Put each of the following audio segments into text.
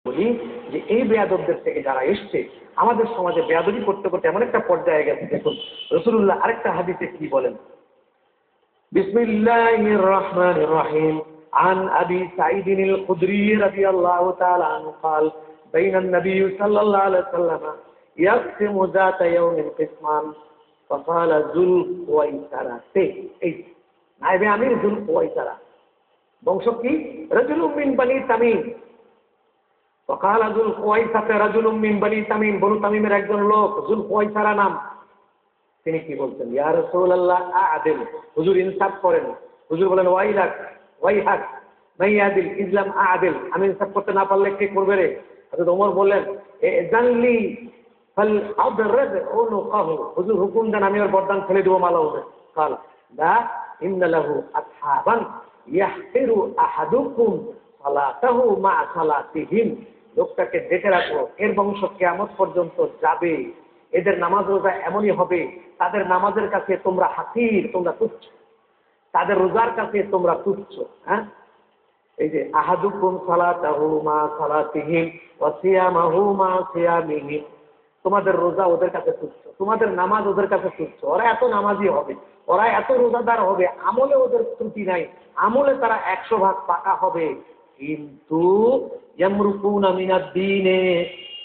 বলি যে এই বেয়াদবদের থেকে যারা এসছে, আমাদের সমাজে বেয়াদবি করতে করতে এমন একটা পর্যায়ে গেছে। দেখুন রাসূলুল্লাহ আরেকটা হাদিসে কি বলেন, বিসমিল্লাহির রহমানির রহিম, عن أبي سعيد الخدري رضي الله تعالى عنه قال بين النبي صلى الله عليه وسلم يقسم ذات يوم قسمان فقال ذو الخويصرة এই নায়েবে আমির যুল খুয়াইসারা বংশ কি? রাজুলুম মিন বনি তামিম। فقال ذو الخويصرة رجل من بني تميم, বনু তামিমের একজন লোক যুল খুয়াইসারা নাম। তিনি কি বলছেন, ইয়া রাসূলুল্লাহ আ'দিল, হুজুর ইনসাফ করেন। হুজুর বলেন ওয়াইলাক ওয়াইহাক মাইয়াদিল ইসলাম আ'দিল, আমি ইনসাফ করতে না পারলে কে করবে রে? হযরত ওমর বললেন জানলি ফাল আদরাদ উনকাহু, হুজুর হুকুম দেন আমি ওর বর্দান ফেলে দেব মালা হবে। قال لا إن له أصحابا يحقر أحدكم صلاته مع صلاتهم, লোকটাকে দেখে রাখো, এর বংশ কিয়ামত পর্যন্ত যাবে, এদের নামাজ রোজা এমনই হবে, তাদের নামাজের কাছে তোমরা হাকির, তোমরা তুচ্ছ, তাদের রোজার কাছে তোমরা তুচ্ছ। হ্যাঁ, এই যে আহাদুকুম সালাতাহু মা সালাতিহিম ওয়া সিয়ামাহু মা সিয়ামিহিম, তোমাদের রোজা ওদের কাছে তুচ্ছ, তোমাদের নামাজ ওদের কাছে তুচ্ছ। ওরা এত নামাজি হবে, ওরা এত রোজাদার হবে, আমলে ওদের ত্রুটি নাই, আমলে তারা 100% পাকা হবে, কিন্তু ইয়ামরুকুনা মিনাদ দ্বীনে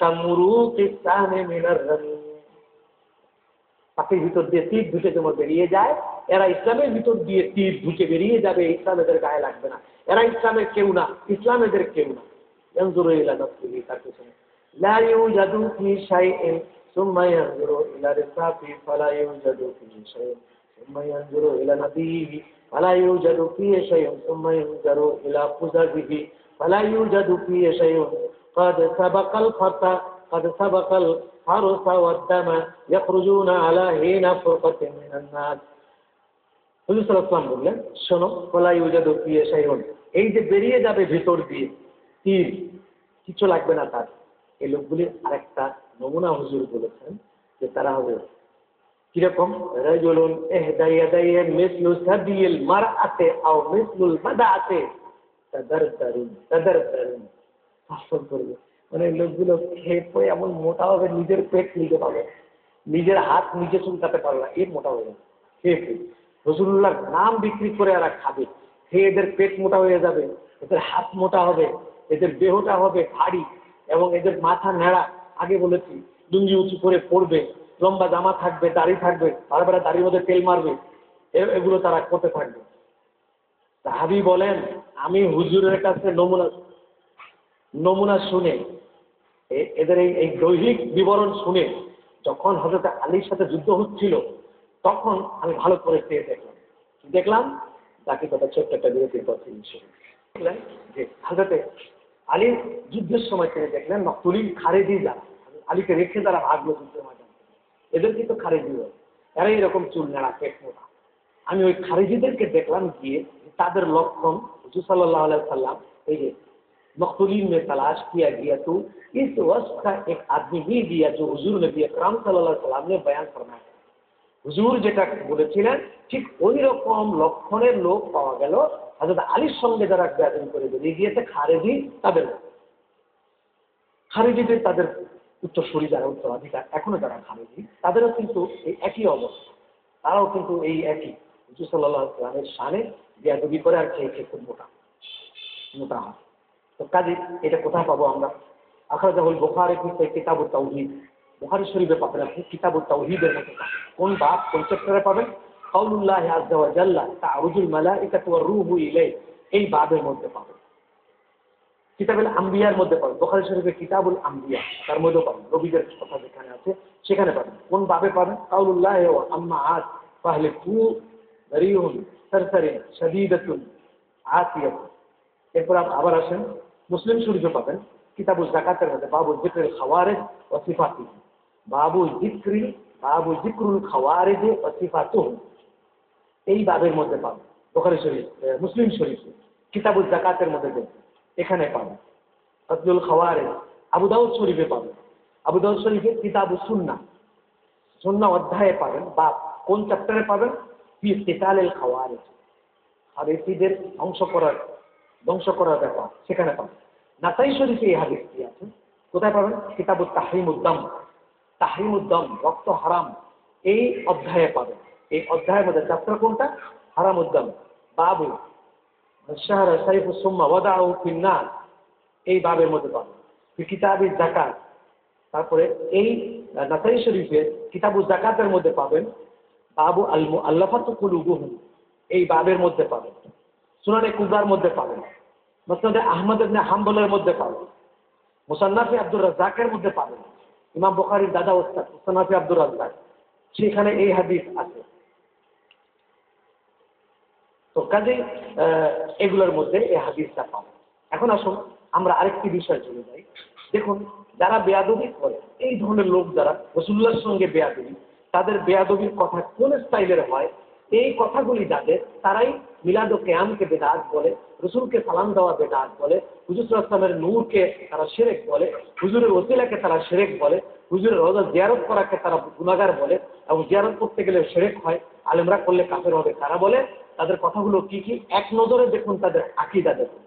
কামরুকিস সামি মিনার রামি, পাখির ভিতর দিয়ে তীর ঢুকে যেমন বেরিয়ে যায়, এরা ইসলামের ভিতর দিয়ে তীর ঢুকে বেরিয়ে যাবে, ইসলাম এদের গায়ে লাগবে না, এরা ইসলামের কেউ না, ইসলাম এদের কেউ না। ইয়ানজুরু ইলা নাফসিহি, তার পিছনে লা ইউজাদু ফি শাইইন সুম্মা ইয়ানজুরু ইলা রিসাফি ফালা ইউজাদু ফি শাইইন সুম্মা ইয়ানজুরু ইলা নাবিহি ফালা ইউজাদু ফি শাইইন সুম্মা ইয়ানজুরু ইলা খুজাবিহি ফালা ইউজাদু ফি শাইইন قد سبق الخطأ قد سبق الحرث والدم يخرجون على حين فرقة من الناس। হুজুর সাল্লাল্লাহু আলাইহি ওয়াসাল্লাম বললেন, শোনো, ফালা ইউজাদু ফি শাইইন, এই যে বেরিয়ে যাবে ভিতর দিয়ে তীর, কিছু লাগবে না তার। এই লোকগুলির আরেকটা নমুনা হুজুর বলেছেন যে তারা হবে কিরকম, রাজুলুন ইহদা ইয়াদাইহি মিসলু সাদিল মারআতি আও মিসলুল বাদাআতি তাদারদারুন, শাসন করবে, মানে লোকগুলো খেয়ে এমন মোটা হবে, নিজের পেট নিতে পারবে, নিজের হাত নিজে চুলকাতে পারবে না, এর মোটা হয়ে যাবে খেয়ে। রাসূলুল্লাহর নাম বিক্রি করে এরা খাবে, খেয়ে এদের পেট মোটা হয়ে যাবে, এদের হাত মোটা হবে, এদের দেহটা হবে ভারী, এবং এদের মাথা নেড়া। আগে বলেছি লুঙ্গি উঁচু করে পড়বে, লম্বা জামা থাকবে, দাড়ি থাকবে, বারবার দাড়ির মধ্যে তেল মারবে, এগুলো তারা করতে থাকবে। সাহাবী বলেন, আমি হুজুরের কাছে নমুনা শুনে, এদের এই দৈহিক বিবরণ শুনে, যখন হযরত আলীর সাথে যুদ্ধ হচ্ছিল তখন আমি ভালো করে চেয়ে দেখলাম বাকি কথা ছোট্ট একটা বিরতির পর দেখলেন যে হযরত আলীর যুদ্ধের সময় তিনি দেখলেন নকতুলিন খারেজি যারা আলীকে রেখে তারা ভাগলো যুদ্ধের ময়দানে, এদের কিন্তু খারেজি হয়, এরা এরকম চুল নেড়া, পেট মোটা। আমি ওই খারেজিদেরকে দেখলাম গিয়ে, তাদের লক্ষণ হুজুর সাল্লাল্লাহু আলাইহি ওয়াসাল্লাম এই যে मखतूलीन में तलाश किया गया तो इस वक्त का एक आदमी ही दिया जो हुजूर नबी আকরাম সাল্লাল্লাহু আলাইহি ওয়াসাল্লাম ने बयान फरमाया। হুজুর যেটা বলেছিলেন ঠিক ওই রকম লক্ষণের লোক পাওয়া গেল হযরত আলীর সঙ্গে যারা বেয়াদবি করে বেরিয়ে গিয়েছে, খারেজি, খারেজিদের তাদের উত্তরসূরি যারা উত্তরাধিকার এখনো যারা খারেজি, তাদেরও কিন্তু এই একই অবস্থা, তারাও কিন্তু এই একই হুজুর সাল্লাল্লাহু আলাইহি ওয়াসাল্লামের শানে বেয়াদবি করে আর খেয়ে খুব মোটা হয়। তো কাজে এটা কোথায় পাবো আমরা? আখরাজাহুল বুখারী ফি কিতাবুত তাওহীদ, বুখারী শরীফে পাবেন আপনি কিতাবুত তাওহীদের মধ্যে। কোন বাব, কোন চ্যাপ্টারে পাবেন? কাউলুল্লাহি আযজা ওয়া জাল্লা তা'রুজুল মালাইকাতু ওয়ার রূহু ইলাইহি, এই বাবের মধ্যে পাবেন। কিতাবুল আম্বিয়ার মধ্যে পাবেন, বুখারী শরীফে কিতাবুল আম্বিয়া, তার মধ্যে পাবেন নবীদের কথা যেখানে আছে সেখানে পাবেন। কোন বাবে পাবেন? কাউলুল্লাহি ওয়া আম্মা আদ ফাহলিকু দারিউন সারসারিন শাদীদাতুন আতিয়াতুন। এরপর আবার আসেন মুসলিম শরীফে পাবেন কিতাবুল যাকাতের মধ্যে বাবু যিকরুল খাওয়ারিজ ওয়া সিফাতিহি, বাবু যিকরুল খাওয়ারিজ ওয়া সিফাতুহু, এই বাবের মধ্যে পাবেন। বুখারী শরীফ, মুসলিম শরীফ কিতাবুল যাকাতের মধ্যে এখানে পাবেন। ফাদলুল খাওয়ারিজ আবু দাউদ শরীফে পাবেন, আবু দাউদ শরীফে কিতাবুস সুন্নাহ অধ্যায়ে পাবেন। বাব কোন চ্যাপ্টারে পাবেন? ফি কিতালিল খাওয়ারিজ, খারেজিদের ধ্বংস করার ব্যাপার, সেখানে পাবেন। নাসাই শরীফে এই হাদিসটি আছে, কোথায় পাবেন? কিতাবুত তাহরিমুদ্দাম, তাহরিমুদ্দাম, রক্ত হারাম, এই অধ্যায়ে পাবেন। এই অধ্যায়ের মধ্যে চ্যাপ্টার কোনটা? হারামুদ্দাম, বাবু শাহরা সাইফুস সুম্মা ওয়াদাউ ফিন্নার, এই বাবের মধ্যে পাবেন। কিতাবুজ যাকাত, তারপরে এই নাসাই শরীফের কিতাবুজ যাকাতের মধ্যে পাবেন বাবু আল মুআল্লাফাতু কুলুবুহুম, এই বাবের মধ্যে পাবেন। সুনানে কুবরার মধ্যে পাবেন, মুসনাদে আহমদ ইবনে হাম্বলের মধ্যে পাবেন, মুসান্নাফে আব্দুর রাজ্জাকের মধ্যে পাবেন। ইমাম বুখারীর দাদা ওস্তাদ মুসান্নাফে আব্দুর রাজ্জাক, সেখানে এই হাদিস আছে। তো কাজেই এগুলোর মধ্যে এই হাদিসটা পাবেন। এখন আসুন আমরা আরেকটি বিষয় চলে যাই। দেখুন, যারা বেয়াদবি করে, এই ধরনের লোক যারা রাসূলুল্লাহর সঙ্গে বেয়াদবি, তাদের বেয়াদবির কথা কোন স্টাইলের হয়, এই কথাগুলি যাদের, তারাই মিলাদ ও কিয়ামকে বেদাত বলে, রসুলকে সালাম দেওয়া বেদাত বলে, হুজুর সাল্লাল্লাহু আলাইহি ওয়াসাল্লামের নূরকে তারা শিরক বলে, হুজুরের ওসিলাকে তারা শিরক বলে, হুজুরের রওজা জিয়ারত করাকে তারা গুনাহগার বলে, এবং জিয়ারত করতে গেলে শিরক হয়, আলেমরা করলে কাফের হবে তারা বলে। তাদের কথাগুলো কি কি এক নজরে দেখুন, তাদের আকীদা দেখুন,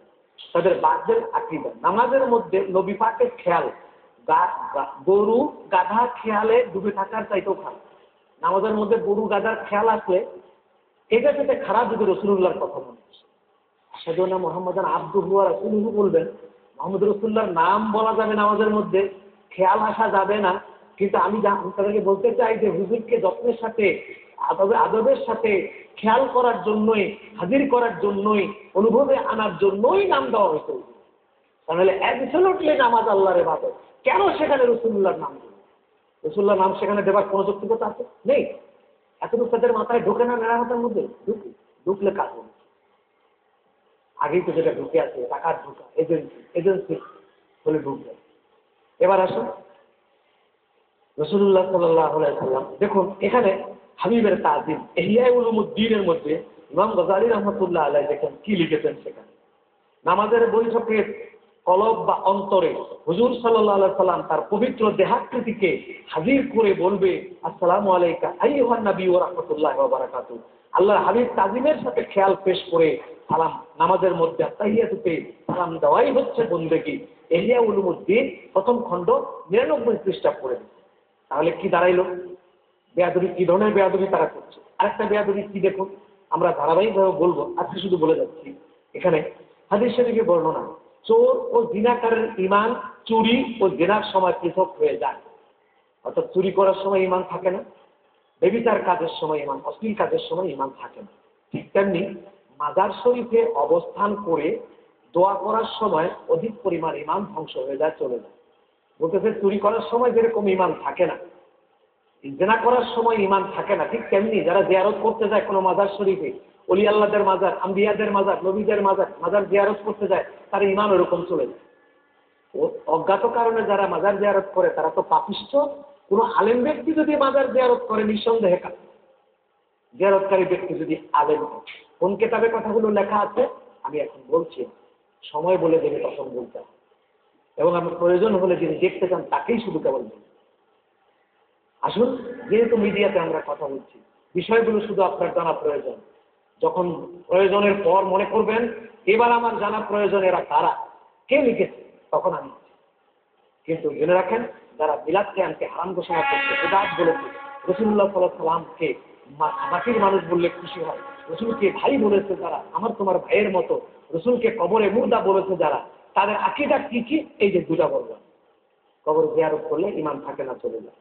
তাদের বাদদের আকীদা। নামাজের মধ্যে নবী পাকের খেয়াল, গরু গাধা খেয়ালে ডুবে থাকার চাইতেও খারাপ। নামাজের মধ্যে গরু গাধার খেয়াল আসলে এটা থেকে খারাপ যদি রাসূলুল্লাহর কথা মনে আসে। আশহাদু আন্না মুহাম্মাদান আবদুহু ওয়া রাসূলুহু বলবেন, মুহাম্মদ রাসূলুল্লাহর নাম বলা যাবে নামাজের মধ্যে, খেয়াল আসা যাবে না। কিন্তু আমি তাদেরকে বলতে চাই যে হুজুরকে যত্নের সাথে, আদবের সাথে খেয়াল করার জন্যই, হাজির করার জন্যই, অনুভবে আনার জন্যই নাম দেওয়া হয়েছে। তাহলে অ্যাবসলিউটলি নামাজ আল্লাহর ইবাদত, কেন সেখানে রাসূলুল্লাহর নাম দিল? রাসূলুল্লাহর নাম সেখানে দেবার কোনো যৌক্তিকতা আছে? নেই। এতটুকু তাদের মাথায় ঢোকে না, মেরামতের মধ্যে ঢুকলে কাজ হবে। আগেই তো যেটা ঢুকে আছে, টাকার ঢোকা, এজেন্সি বলে ঢুকবে। এবার আসুন রাসূলুল্লাহ সাল্লাল্লাহু আলাইহি ওয়াসাল্লাম, দেখুন এখানে হাবিবের তাজিম ইহইয়া উলুমুদ্দিনের মধ্যে ইমাম গজালী রাহমাতুল্লাহ আলাইহি দেখেন কি লিখেছেন। সেখানে নামাজের বৈঠকে কলব বা অন্তরে হুজুর সাল্লাল্লাহু আলাইহি সাল্লাম তার পবিত্র দেহাকৃতিকে হাজির করে বলবে, আসসালামু আলাইকা আইয়ুহান নবী ওয়া রাহমাতুল্লাহি ওয়া বারাকাতুহু। আল্লাহর হাবিব তাজিমের সাথে খেয়াল পেশ করে সালাম, নামাজের মধ্যে তাহিয়াতুতে সালাম দেওয়াই হচ্ছে বন্দেগী। ইহইয়া উলুমুদ্দিন প্রথম খণ্ড 99 পৃষ্ঠা পড়ে। তাহলে কি দাঁড়াইলো? বেয়াদবি, কি ধরনের বেয়াদবি তারা করছে? আরেকটা বেয়াদবি কি দেখুন, আমরা ধারাবাহিকভাবে বলবো, আজকে শুধু বলে যাচ্ছি। এখানে হাদিস শরীফে বর্ণনা, চোর ও জিনাকারের ঈমান চুরি ও জিনার সময় পৃথক হয়ে যায়। অর্থাৎ চুরি করার সময় ঈমান থাকে না, ব্যভিচার কাজের সময় ঈমান, অশ্লীল কাজের সময় ঈমান থাকে না। ঠিক তেমনি মাজার শরীফে অবস্থান করে দোয়া করার সময় অধিক পরিমাণ ঈমান ধ্বংস হয়ে যায়, চলে যায়। বলতেছে চুরি করার সময় যেরকম ঈমান থাকে না, জিনা করার সময় ঈমান থাকে না, ঠিক তেমনি যারা জিয়ারত করতে যায় কোনো মাজার শরীফে, ওলি আল্লাহদের মাজার, আম্বিয়াদের মাজার, নবীদের মাজার, মাজার জিয়ারত করতে যায়, তার ঈমান ওরকম চলে যায়। অজ্ঞাত কারণে যারা মাজার জিয়ারত করে তারা তো পাপিষ্ঠ। কোনো আলেম ব্যক্তি যদি মাজার জিয়ারত করে, নিঃসন্দেহে জিয়ারতকারী ব্যক্তি যদি আলেম হয়। কোন কিতাবে কথাগুলো লেখা আছে আমি এখন বলছি, সময় বলে দেবে তখন বলতে হবে, এবং আমি প্রয়োজন হলে যিনি দেখতে চান তাকেই শুধু কেবল বলবো। আসুন, যেহেতু মিডিয়াতে আমরা কথা বলছি, বিষয়গুলো শুধু আপনার জানা প্রয়োজন। যখন প্রয়োজনের পর মনে করবেন এবার আমার জানা প্রয়োজন এরা কারা, কে লিখেছে, তখন আমি। কিন্তু জেনে রাখেন, যারা মিলাদ কিয়ামকে হারাম ঘোষণা করছে, বিদআত বলেছে, রাসূলুল্লাহ সাল্লাল্লাহু আলাইহি ওয়াসাল্লামকে মাটির মানুষ বললে খুশি হয়, রসুলকে ভাই বলেছে যারা, আমার তোমার ভাইয়ের মতো, রসুলকে কবরে মুর্দা বলেছে যারা, তাদের আকীদা কি কি? এই যে দুটা বললাম। কবর জিয়ারত করলে ঈমান থাকে না, চলে যায়।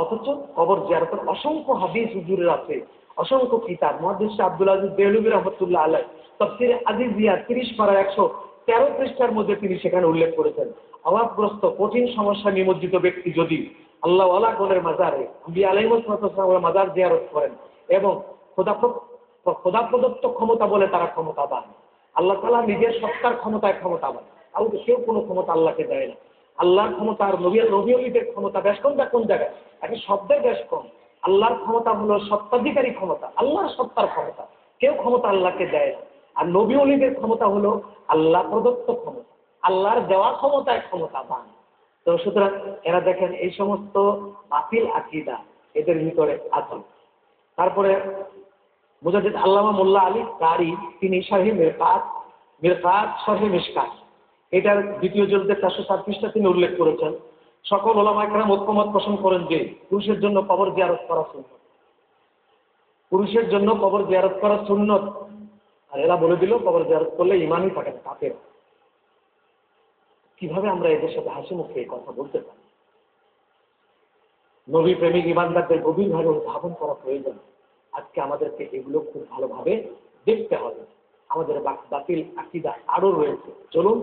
অথচ কবর জিয়ারতের অসংখ্য হাদিস হুজুরের আছে, অসংখ্য কিতাব। মুহাদ্দিস আব্দুল আজিজ দেহলভী রাহমাতুল্লাহ আলাইহি তাফসীরে আজিজিয়া 30/113 পৃষ্ঠার মধ্যে তিনি সেখানে উল্লেখ করেছেন, অভাবগ্রস্ত কঠিন সমস্যা নিমজ্জিত ব্যক্তি যদি আল্লাহ ওয়ালা গণের মাজারে, আম্বিয়া আলাইহিস সালামের মাজার জিয়ারত করেন এবং খোদা প্রদত্ত ক্ষমতা বলে তারা ক্ষমতাবান, আল্লাহ তাআলা নিজের সত্তার ক্ষমতায় ক্ষমতাবান, আর কেউ কোনো ক্ষমতা আল্লাহকে দেয় না। আল্লাহর ক্ষমতা আর নবীদের ক্ষমতা বেশ কম, কোন জায়গায়? একটা শব্দের বেশ কম। আল্লাহর ক্ষমতা হলো সত্তাধিকারী ক্ষমতা, আল্লাহর সত্তার ক্ষমতা, কেউ ক্ষমতা আল্লাহকে দেয় না। আর নবী ওলিদের ক্ষমতা হলো আল্লাহ প্রদত্ত ক্ষমতা, আল্লাহর দেওয়া ক্ষমতায় ক্ষমতাবান। তো সুতরাং এরা দেখেন এই সমস্ত বাতিল আকীদা এদের ভিতরে আছে। তারপরে মুজাদ্দিদ আল্লামা মোল্লা আলী কারি তিনি শারহি মিরকাত শরহে মিশকাত, এটার দ্বিতীয় জলদের 407 পৃষ্ঠা তিনি উল্লেখ করেছেন। সকল ওলামা একরাম ঐক্যমত পোষণ করেন যে পুরুষের জন্য কবর জিয়ারত করা সুন্নত, পুরুষের জন্য কবর জিয়ারত করা সুন্নত। আর এরা বলে দিল কবর জিয়ারত করলে ইমানই থাকে না, কাফের। কিভাবে আমরা এদের সাথে হাসি মুখে এই কথা বলতে পারি? নবী প্রেমিক ইমানদারদের গভীরভাবে অনুধাবন করা প্রয়োজন। আজকে আমাদেরকে এগুলো খুব ভালোভাবে দেখতে হবে। আমাদের বাতিল আকীদা আরো রয়েছে। চলুন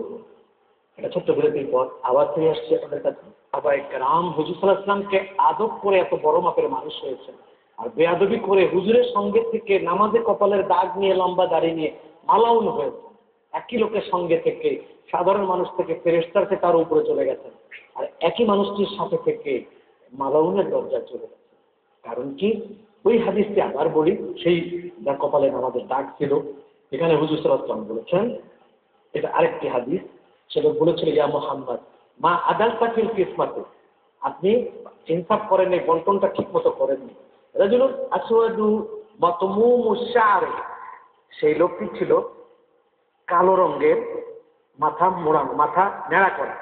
এটা ছোট্ট বিরতির পর আবার ফিরে আসছে আপনাদের কাছে। সাহাবায়ে কেরাম হুজুর সাল্লাল্লাহু আলাইহি ওয়াসাল্লামকে আদব করে এত বড় মাপের মানুষ হয়েছেন, আর বেয়াদবি করে হুজুরের সঙ্গে থেকে নামাজে কপালের দাগ নিয়ে লম্বা দাড়ি নিয়ে মালাউন হয়েছে। একই লোকের সঙ্গে থেকে সাধারণ মানুষ থেকে ফেরেশতার থেকে তার উপরে চলে গেছেন, আর একই মানুষটির সাথে থেকে মালাউনের দরজায় চলে গেছে। কারণ কি? ওই হাদিসটি আবার বলি, সেই যার কপালে নামাজের দাগ ছিল, এখানে হুজুর সাল্লাল্লাহু আলাইহি ওয়াসাল্লাম বলেছেন, এটা আরেকটি হাদিস, সেটা বলেছিল ইয়া মুহাম্মদ মা আদালতা ফিল কিসমাতে, আপনি ইনসাফ করেননি, বন্টনটা ঠিক মতো করেননি। রাজুলুন আসওয়াদু মাতমুমুশ শা'রি, সেই লোকটি ছিল কালো রঙের, মাথা মোড়ানো, মাথা নেড়া করা।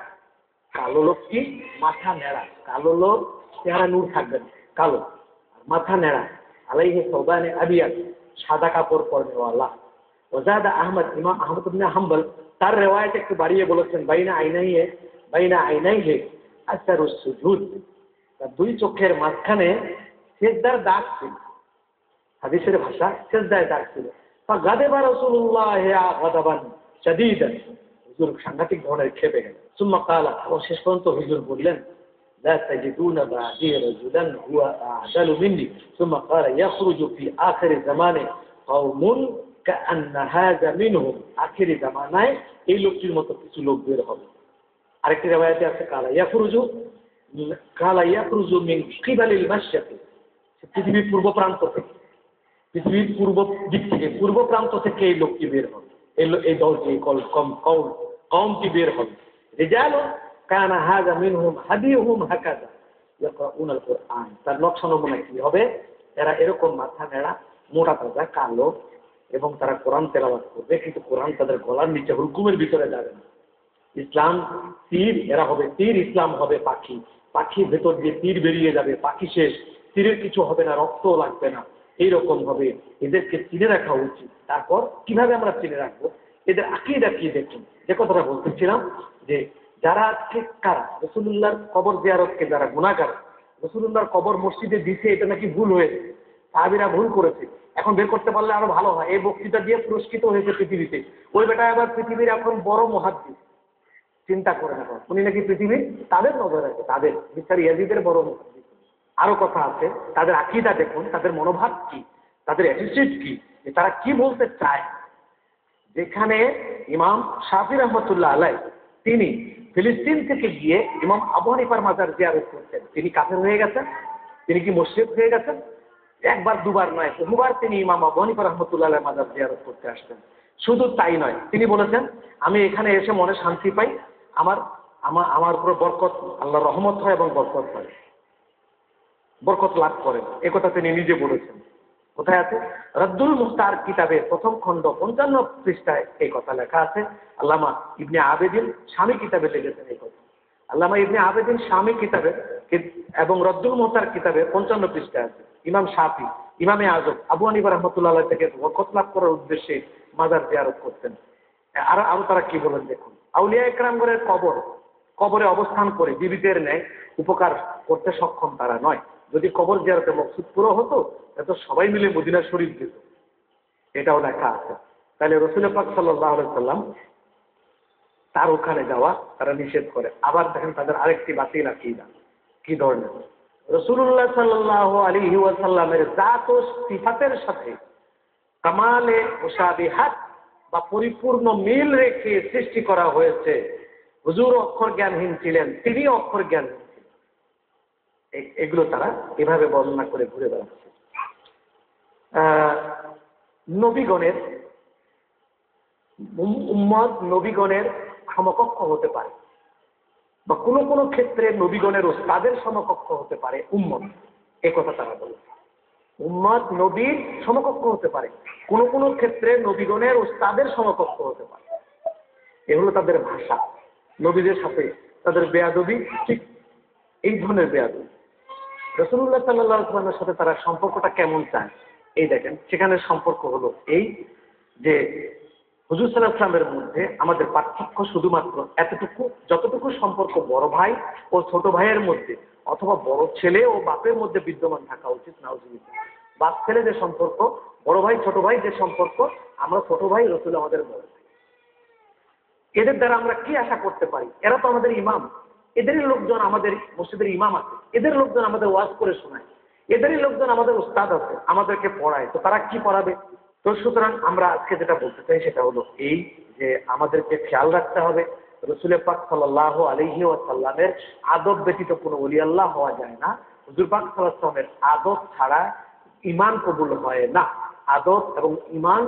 কালো লোকটি মাথা নেড়া, কালো লোক চেহারা নূর থাকবেন, কালো মাথা নেড়া। আলাইহি সাওবানে আবিয়াদ, সাদা কাপড় পরনেওয়ালা। ওয়াজাদা আহমদ, ইমাম আহমদ ইবনে হাম্বল তার রিওয়ায়াত একটু বাড়িয়ে বলেছেন বাইনা আইনাইহি আসারুস সুজুদ, তার দুই চোখের মাঝখানে সিজদার দাগ ছিল। হাদিসের ভাষা সিজদায় দাগ ছিল। ফাগাদাবা রাসূলুল্লাহ গাদাবান শাদীদান, হুজুর সাংঘাতিক ধরনের ক্ষেপে গেলেন। সুম্মা ক্বালা, শেষ পর্যন্ত হুজুর বললেন লা তাজিদুনা বা'দি রাজুলান হুয়া আ'দালু মিন্নি। সুম্মা ক্বালা ইয়াখরুজু ফি আখির জামানে কওমুন কাআন্না হাযা মিনহুম, আখিরি জামানায় এই লোকটির মতো কিছু লোক বের হবে। আরেকটি রিওয়ায়াতে আছে কালা ইয়াখরুজু মিন কিবালিল মাশরিক, পৃথিবীর পূর্ব প্রান্ত থেকে, পৃথিবীর পূর্ব দিক থেকে, পূর্ব প্রান্ত থেকে এই লোকটি বের হবে, এই দলটি কওমটি বের হবে। রিজালুন কানা হাযা মিনহুম হাদিয়ুহুম হাকাযা ইয়াকরাউনাল কুরআন, তার নকশা নমুনা কি হবে? এরা এরকম মাথা নেড়া, মোটা তাজা, কালো, এবং তারা কোরআন তেলাওয়াত করবে, কিন্তু কোরআন তাদের গলার নিচে হুলকুমের ভিতরে যাবে না। ইসলাম তীর, এরা হবে তীর, ইসলাম হবে পাখি, পাখির ভেতর দিয়ে তীর বেরিয়ে যাবে, পাখি শেষ, তীরের কিছু হবে না, রক্ত লাগবে না। এইরকম হবে, এদেরকে চিনে রাখা উচিত। তারপর কিভাবে আমরা চিনে রাখবো? এদের আকীদা কি দেখুন। যে কথাটা বলতেছিলাম, যে যারা ঠিক কারা রাসূলুল্লাহর কবর জিয়ারতকে যারা গুনাহগার, রাসূলুল্লাহর কবর মসজিদে দিছে, এটা নাকি ভুল হয়েছে, সাহাবীরা ভুল করেছে, এখন বের করতে পারলে আরো ভালো হয়। এই বক্তৃতা দিয়ে পুরস্কৃত হয়েছে পৃথিবীতে। ওই বেটা আবার পৃথিবীর এখন বড় মুহাদ্দিস, চিন্তা করে না, উনি নাকি পৃথিবীর তাদের নজর আছে, তাদের মিস্টার ইয়াজিদের বড় মুহাদ্দিস। আরো কথা আছে, তাদের আকীদা দেখুন, তাদের মনোভাব কি, তাদের অ্যাটিটিউড কি, যে তারা কি বলতে চায়। যেখানে ইমাম শাফি রহমতুল্লাহ আলাইহি তিনি ফিলিস্তিন থেকে গিয়ে ইমাম আবু হানিফার মাজার জিয়ারত করতেন, তিনি কাফের হয়ে গেছেন? তিনি কি মুশরিক হয়ে গেছেন? একবার দুবার নয়, বহুবার তিনি ইমাম আবু হানিফা রাহমাতুল্লাহ আলাইহির মাজার জিয়ারত করতে আসতেন। শুধু তাই নয়, তিনি বলেছেন আমি এখানে এসে মনে শান্তি পাই, আমার উপর বরকত, আল্লাহর রহমত হয় এবং বরকত হয়, বরকত লাভ করেন, একথা তিনি নিজে বলেছেন। কোথায় আছে? রদ্দুল মুখতার কিতাবের প্রথম খণ্ড 55 পৃষ্ঠায় এই কথা লেখা আছে। আল্লামা ইবনে আবেদিন শামী কিতাবে লিখেছেন এই কথা। আল্লামা ইবনে আবেদিন শামী কিতাবে এবং রদ্দুল মুখতার কিতাবে 55 পৃষ্ঠায় আছে। ইমাম শাফি, ইমামে আজম আবু হানিফা রাহমাতুল্লাহ আলাইহি থেকে বরকত লাভ করার উদ্দেশ্যে মাজার জিয়ারত করতেন। আরো তারা কি বলেন দেখুন। আউলিয়া একরামগণের কবরে অবস্থান করে জীবিতের ন্যায় উপকার করতে সক্ষম তারা নয়। যদি কবর জিয়ারতে মকসুদ পুরো হতো, এত সবাই মিলে মদিনা শরীফ যেত, এটাও লেখা আছে। তাহলে রাসূল পাক সাল্লাল্লাহু আলাইহি সাল্লাম তার ওখানে যাওয়া তারা নিষেধ করে। আবার দেখেন তাদের আরেকটি বাতিল আকীদা কি ধরনের। রাসূলুল্লাহ সাল্লাল্লাহু আলাইহি ওয়াসাল্লামের জাত ও সিফাতের সাথে কামালে মুশাবিহাত বা পরিপূর্ণ মিল রেখে সৃষ্টি করা হয়েছে। হুজুর অক্ষর জ্ঞানহীন ছিলেন, তিনি অক্ষর জ্ঞানহীন ছিলেন, এগুলো তারা এভাবে বর্ণনা করে ঘুরে বেড়াচ্ছে। নবীগণের উম্মত নবীগণের সমকক্ষ হতে পারে, বা কোনো কোনো ক্ষেত্রে নবীগণের ওস্তাদের সমকক্ষ হতে পারে উম্মত, এ কথা তারা বলে। উম্মত নবীর সমকক্ষ হতে পারে, কোনো কোনো ক্ষেত্রে নবীগণের ওস্তাদের সমকক্ষ হতে পারে, এগুলো তাদের ভাষা। নবীদের সাথে তাদের বেয়াদবি ঠিক এই ধরনের বেয়াদবি। রাসূলুল্লাহ সাল্লাল্লাহু আলাইহি ওয়াসাল্লামের সাথে তারা সম্পর্কটা কেমন চায়, এই দেখেন সেখানে সম্পর্ক হলো এই যে হুজুর সাল্লাল্লাহু আলাইহি ওয়াসাল্লামের মধ্যে আমাদের পার্থক্য শুধুমাত্র এতটুকু, যতটুকু সম্পর্ক বড় ভাই ও ছোট ভাইয়ের মধ্যে অথবা বড় ছেলে ও বাপের মধ্যে বিদ্যমান থাকা উচিত। নাউজুবিল্লাহ, বাপ ছেলে যে সম্পর্ক, বড় ভাই ছোট ভাই যে সম্পর্ক, আমরা ছোট ভাই, রাসূল আমাদের বড় ভাই, এদের দ্বারা আমরা কি আশা করতে পারি? এরা তো আমাদের ইমাম, এদেরই লোকজন আমাদের মসজিদের ইমাম আছে, এদের লোকজন আমাদের ওয়াজ করে শোনায়, এদেরই লোকজন আমাদের উস্তাদ আছে, আমাদেরকে পড়ায়, তো তারা কি পড়াবে? তো সুতরাং আমরা আজকে যেটা বলতে চাই সেটা হলো এই যে আমাদেরকে খেয়াল রাখতে হবে রাসূল পাক সাল্লাল্লাহু আলাইহি ওয়াসাল্লামের আদব ব্যতীত কোনো ওলি আল্লাহ হওয়া যায় না। হুজুর পাক সাল্লাল্লাহু আলাইহি ওয়াসাল্লামের আদব ছাড়া ঈমান কবুল হয় না। আদব এবং ঈমান,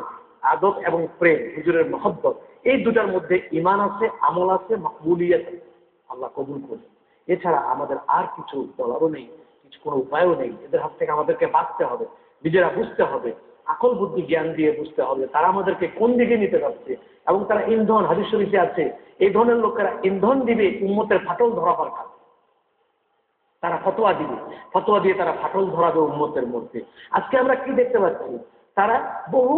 আদব এবং প্রেম, হুজুরের মহব্বত, এই দুটার মধ্যে ঈমান আছে, আমল আছে, মকবুলিয়ত আছে, আল্লাহ কবুল করবে। এছাড়া আমাদের আর কিছু বলারও নেই, কিছু কোনো উপায়ও নেই। এদের হাত থেকে আমাদেরকে বাঁচতে হবে, নিজেরা বুঝতে হবে, আকল বুদ্ধি জ্ঞান দিয়ে বুঝতে হবে তারা আমাদেরকে কোন দিকে নিতে যাচ্ছে, এবং তারা ইন্ধন, হাদিস শরীফে আছে এই ধরনের লোকেরা ইন্ধন দিবে উম্মতের ফাটল ধরাবার কাজ। তারা ফতোয়া দিবে, ফতোয়া দিয়ে তারা ফাটল ধরাবে উম্মতের মধ্যে। আজকে আমরা কি দেখতে পাচ্ছি? তারা বহু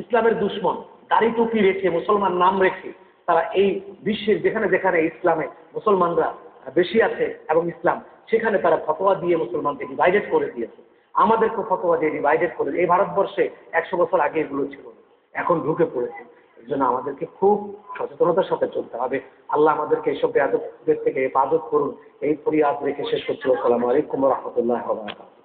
ইসলামের দুশ্মন, দাড়ি টুপি রেখে, মুসলমান নাম রেখে, তারা এই বিশ্বের যেখানে যেখানে ইসলামে মুসলমানরা বেশি আছে এবং ইসলাম, সেখানে তারা ফতোয়া দিয়ে মুসলমানকে ডিভাইডেড করে দিয়েছে। আমাদেরকে ফতোয়া দিয়ে ডিভাইডেড করে, এই ভারতবর্ষে 100 বছর আগে এগুলো ছিল, এখন ঢুকে পড়েছে। এই জন্য আমাদেরকে খুব সচেতনতার সাথে চলতে হবে। আল্লাহ আমাদেরকে এইসব বেয়াদবদের থেকে হেফাজত করুন, এই ফরিয়াদ রেখে শেষ করছি। আসসালামু আলাইকুম ওয়া রাহমাতুল্লাহি ওয়া বারাকাতুহু।